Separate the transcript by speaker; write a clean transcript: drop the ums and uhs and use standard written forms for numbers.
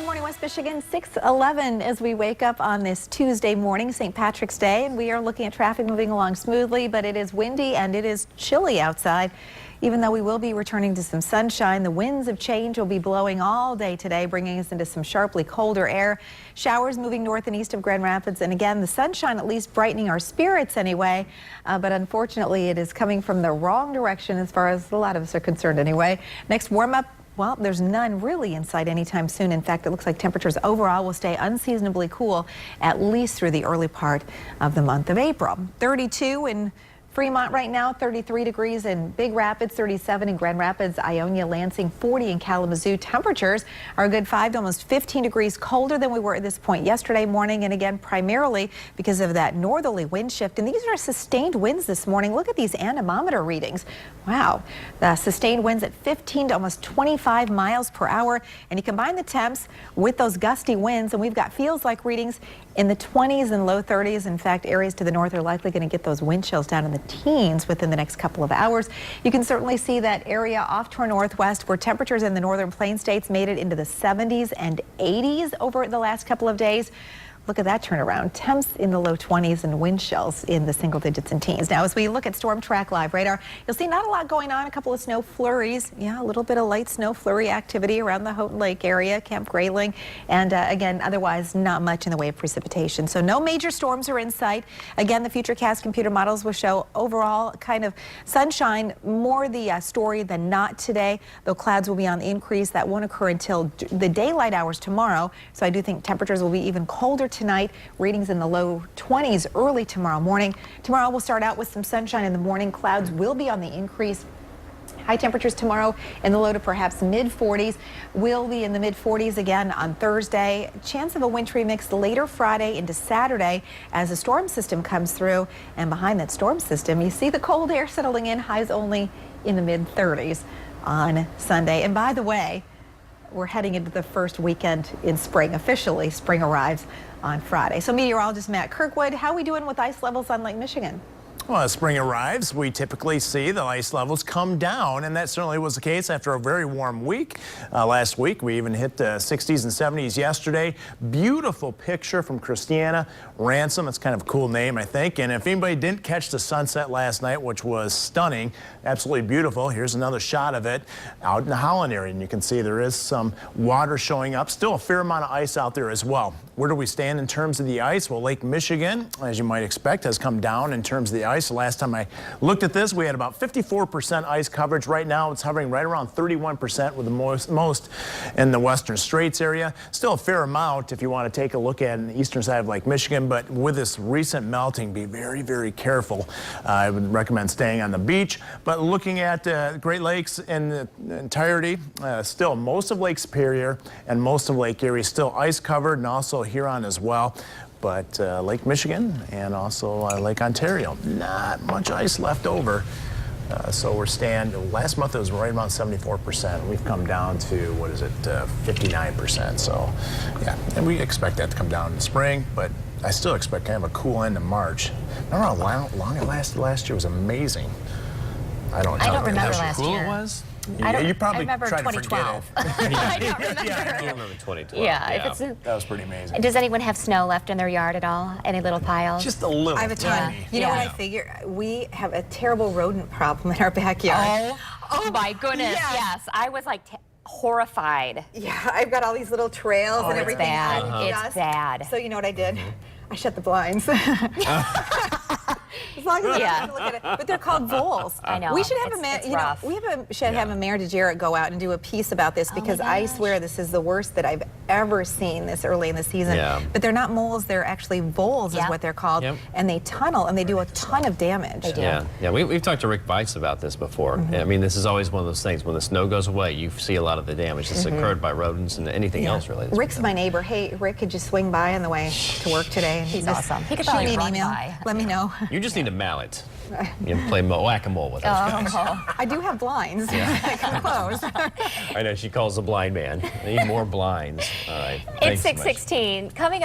Speaker 1: morning, West Michigan, 6:11 as we wake up on this Tuesday morning, St. Patrick's Day, and we are looking at traffic moving along smoothly, but it is windy and it is chilly outside. Even though we will be returning to some sunshine, the winds of change will be blowing all day today, bringing us into some sharply colder air. Showers moving north and east of Grand Rapids, and again, the sunshine at least brightening our spirits anyway, but unfortunately it is coming from the wrong direction as far as a lot of us are concerned anyway. Next warm-up, well, there's none really in sight anytime soon. In fact, it looks like temperatures overall will stay unseasonably cool at least through the early part of the month of April. 32 in Fremont right now, 33 degrees in Big Rapids, 37 in Grand Rapids, Ionia, Lansing, 40 in Kalamazoo. Temperatures are a good 5 to almost 15 degrees colder than we were at this point yesterday morning, and again primarily because of that northerly wind shift. And these are sustained winds this morning. Look at these anemometer readings. Wow, the sustained winds at 15 to almost 25 miles per hour, and you combine the temps with those gusty winds, and we've got feels like readings in the 20s and low 30s. In fact, areas to the north are likely going to get those wind chills down in the teens within the next couple of hours. You can certainly see that area off to our northwest where temperatures in the northern plain states made it into the 70s and 80s over the last couple of days. Look at that turnaround. Temps in the low 20s and wind chills in the single digits and teens. Now, as we look at Storm Track Live radar, you'll see not a lot going on. A couple of snow flurries. Yeah, a little bit of light snow flurry activity around the Houghton Lake area, Camp Grayling. And again, otherwise not much in the way of precipitation. So no major storms are in sight. Again, the Futurecast computer models will show overall kind of sunshine, more the story than not today, though clouds will be on the increase. That won't occur until the daylight hours tomorrow. So I do think temperatures will be even colder tonight. Readings in the low 20s early tomorrow morning. Tomorrow we'll start out with some sunshine in the morning. Clouds will be on the increase. High temperatures tomorrow in the low to perhaps mid 40s. We'll be in the mid 40s again on Thursday. Chance of a wintry mix later Friday into Saturday as a storm system comes through. And behind that storm system, you see the cold air settling in. Highs only in the mid 30s on Sunday. And by the way, we're heading into the first weekend in spring. Officially, spring arrives on Friday. So meteorologist Matt Kirkwood, how are we doing with ice levels on Lake Michigan?
Speaker 2: Well, as spring arrives, we typically see the ice levels come down, and that certainly was the case after a very warm week. Last week, we even hit the 60s and 70s yesterday. Beautiful picture from Christiana Ransom. It's kind of a cool name, I think. And if anybody didn't catch the sunset last night, which was stunning, absolutely beautiful, here's another shot of it out in the Holland area. And you can see there is some water showing up. Still a fair amount of ice out there as well. Where do we stand in terms of the ice? Well, Lake Michigan, as you might expect, has come down in terms of the ice. The last time I looked at this, we had about 54% ice coverage. Right now, it's hovering right around 31% with the most in the Western Straits area. Still a fair amount if you want to take a look at the eastern side of Lake Michigan, but with this recent melting, be very, very careful. I would recommend staying on the beach, but looking at Great Lakes in the entirety, still most of Lake Superior and most of Lake Erie still ice covered, and also Huron as well. But Lake Michigan and also Lake Ontario, not much ice left over. So we're last month it was right around 74%. We've come down to, what is it, 59%. So yeah, and we expect that to come down in the spring, but I still expect kind of a cool end of March. Remember how long it lasted last year? It was amazing. I don't
Speaker 3: remember last year.
Speaker 2: It was?
Speaker 3: You
Speaker 2: probably
Speaker 3: remember
Speaker 2: tried
Speaker 3: 2012.
Speaker 2: to forget it.
Speaker 3: I don't remember.
Speaker 4: I remember 2012.
Speaker 3: Yeah.
Speaker 2: That was pretty amazing.
Speaker 3: Does anyone have snow left in their yard at all? Any little piles?
Speaker 2: Just a little.
Speaker 1: I have a ton.
Speaker 3: Yeah.
Speaker 1: You know what I figure? We have a terrible rodent problem in our backyard.
Speaker 3: Oh my goodness, yes. I was like horrified.
Speaker 1: Yeah, I've got all these little trails and everything.
Speaker 3: Bad.
Speaker 1: out in
Speaker 3: It's
Speaker 1: dust.
Speaker 3: bad.
Speaker 1: So you know what I did? I shut the blinds. As long as I look at it. But they're called voles.
Speaker 3: I know.
Speaker 1: We should have
Speaker 3: it's rough.
Speaker 1: should have Mayor DeJarrett go out and do a piece about this, because I swear this is the worst that I've ever seen this early in the season.
Speaker 4: Yeah.
Speaker 1: But they're not moles, they're actually voles is what they're called.
Speaker 4: Yep.
Speaker 1: And they tunnel and they do a ton of damage.
Speaker 3: They do.
Speaker 4: Yeah, we've talked to Rick Weitz about this before. I mean, this is always one of those things. When the snow goes away, you see a lot of the damage that's occurred by rodents and anything else related.
Speaker 1: Rick's my neighbor. Hey, Rick, could you swing by on the way to work today? And
Speaker 3: He's
Speaker 1: just
Speaker 3: awesome. He could
Speaker 1: shoot
Speaker 3: probably
Speaker 1: me an
Speaker 3: run
Speaker 1: email.
Speaker 3: by.
Speaker 1: Let me know.
Speaker 4: You just need a mallet. You can play whack-a-mole with those guys.
Speaker 1: I do have blinds. I can close.
Speaker 4: I know, she calls the blind man. I need more blinds. All right.
Speaker 3: It's
Speaker 4: Thanks so much.
Speaker 3: 6:16. Coming up.